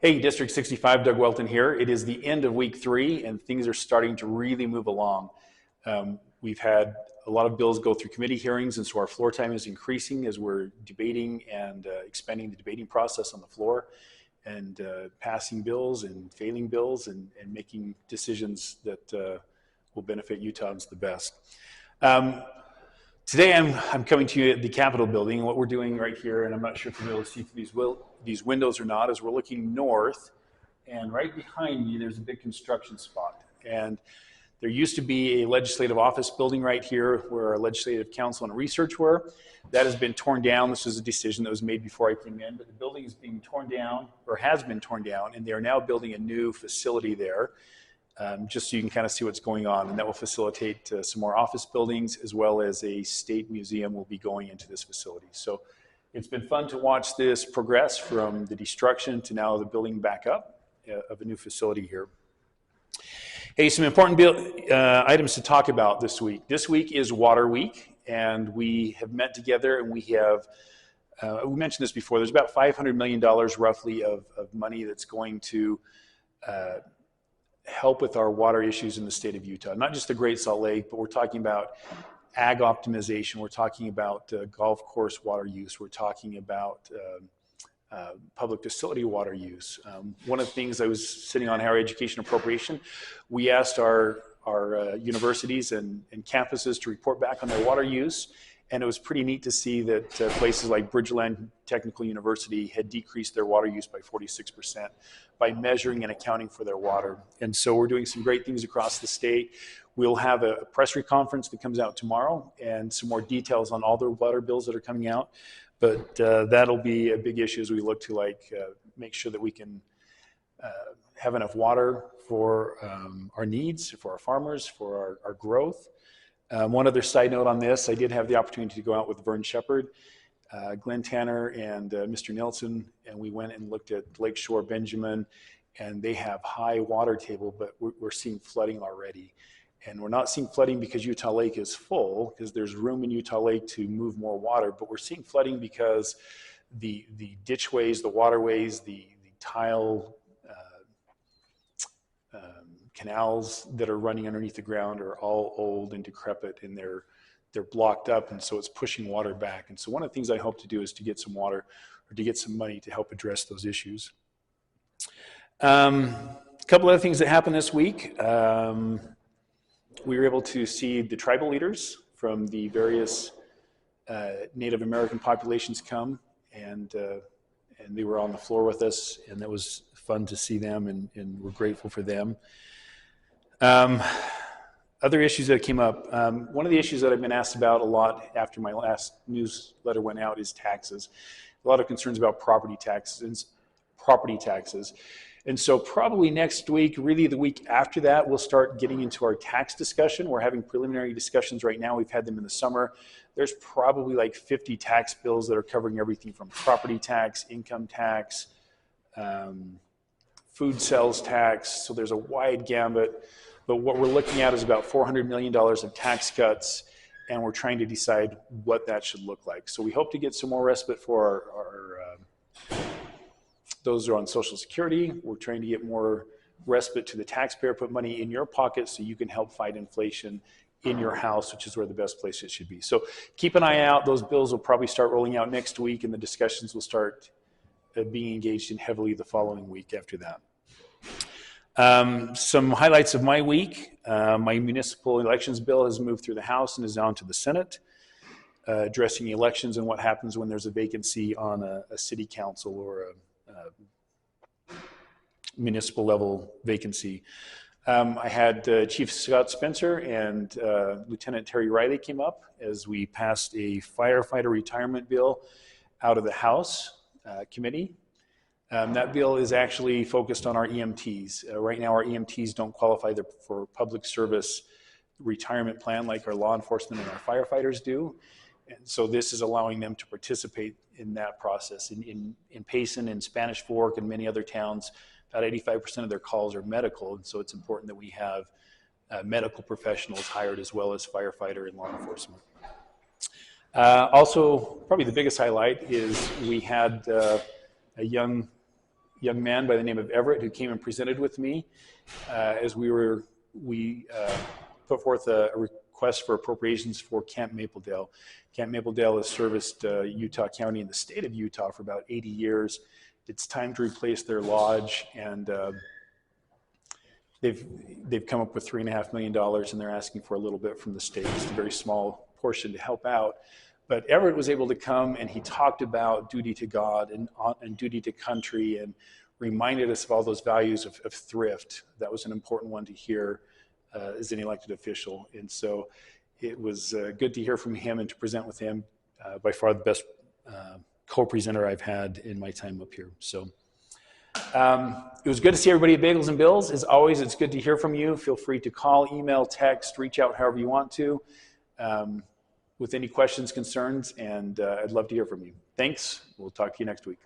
Hey, District 65, Doug Welton here. It is the end of week 3, and things are starting to really move along. We've had a lot of bills go through committee hearings, and so our floor time is increasing as we're debating and expanding the debating process on the floor and passing bills and failing bills and making decisions that will benefit Utahns the best. Today I'm coming to you at the Capitol building. What we're doing right here, and I'm not sure if you'll be able to see through these windows or not, is we're looking north, and right behind me there's a big construction spot. And there used to be a legislative office building right here where our legislative council and research were. That has been torn down. This was a decision that was made before I came in, but the building is being torn down, or has been torn down, and they are now building a new facility there. Just so you can kind of see what's going on, and that will facilitate some more office buildings, as well as a state museum will be going into this facility. So it's been fun to watch this progress from the destruction to now the building back up of a new facility here. Hey, some important items to talk about this week. This week is Water Week, and we have met together, and we have, we mentioned this before, there's about $500 million roughly of money that's going to help with our water issues in the state of Utah. Not just the Great Salt Lake, but we're talking about ag optimization. We're talking about golf course water use. We're talking about public facility water use. One of the things I was sitting on higher education appropriation, we asked our universities and campuses to report back on their water use. And it was pretty neat to see that places like Bridgeland Technical University had decreased their water use by 46% by measuring and accounting for their water. And so we're doing some great things across the state. We'll have a press conference that comes out tomorrow and some more details on all the water bills that are coming out. But that'll be a big issue as we look to make sure that we can have enough water for our needs, for our farmers, for our growth. One other side note on this, I did have the opportunity to go out with Vern Shepard, Glenn Tanner, and Mr. Nelson, and we went and looked at Lakeshore Benjamin, and they have high water table, but we're seeing flooding already. And we're not seeing flooding because Utah Lake is full, because there's room in Utah Lake to move more water, but we're seeing flooding because the ditchways, the waterways, the tile canals that are running underneath the ground are all old and decrepit, and they're blocked up, and so it's pushing water back. And so one of the things I hope to do is to get some water, or to get some money to help address those issues. A couple other things that happened this week. We were able to see the tribal leaders from the various Native American populations come, and they were on the floor with us, and that was fun to see them, and we're grateful for them. Other issues that came up. One of the issues that I've been asked about a lot after my last newsletter went out is taxes. A lot of concerns about property taxes. And so probably next week, really the week after that, we'll start getting into our tax discussion. We're having preliminary discussions right now. We've had them in the summer. There's probably like 50 tax bills that are covering everything from property tax, income tax, food sales tax. So there's a wide gambit. But what we're looking at is about $400 million of tax cuts, and we're trying to decide what that should look like. So we hope to get some more respite for those who are on Social Security. We're trying to get more respite to the taxpayer, put money in your pocket so you can help fight inflation in your house, which is where the best place it should be. So keep an eye out. Those bills will probably start rolling out next week, and the discussions will start being engaged in heavily the following week after that. Some highlights of my week. My municipal elections bill has moved through the House and is on to the Senate, addressing elections and what happens when there's a vacancy on a city council or a municipal level vacancy. I had Chief Scott Spencer and Lieutenant Terry Riley came up as we passed a firefighter retirement bill out of the House committee. That bill is actually focused on our EMTs. Right now, our EMTs don't qualify for public service retirement plan like our law enforcement and our firefighters do. And so this is allowing them to participate in that process. In Payson and Spanish Fork and many other towns, about 85% of their calls are medical, and so it's important that we have medical professionals hired as well as firefighter and law enforcement. Also, probably the biggest highlight is we had a young young man by the name of Everett who came and presented with me as we put forth a request for appropriations for Camp Mapledale. Camp Mapledale has serviced Utah County and the state of Utah for about 80 years. It's time to replace their lodge, and they've come up with $3.5 million, and they're asking for a little bit from the state, just a very small portion to help out. But Everett was able to come, and he talked about duty to God and duty to country, and reminded us of all those values of thrift. That was an important one to hear as an elected official. And so it was good to hear from him and to present with him. By far the best co-presenter I've had in my time up here. So it was good to see everybody at Bagels and Bills. As always, it's good to hear from you. Feel free to call, email, text, reach out however you want to with any questions, concerns, and I'd love to hear from you. Thanks. We'll talk to you next week.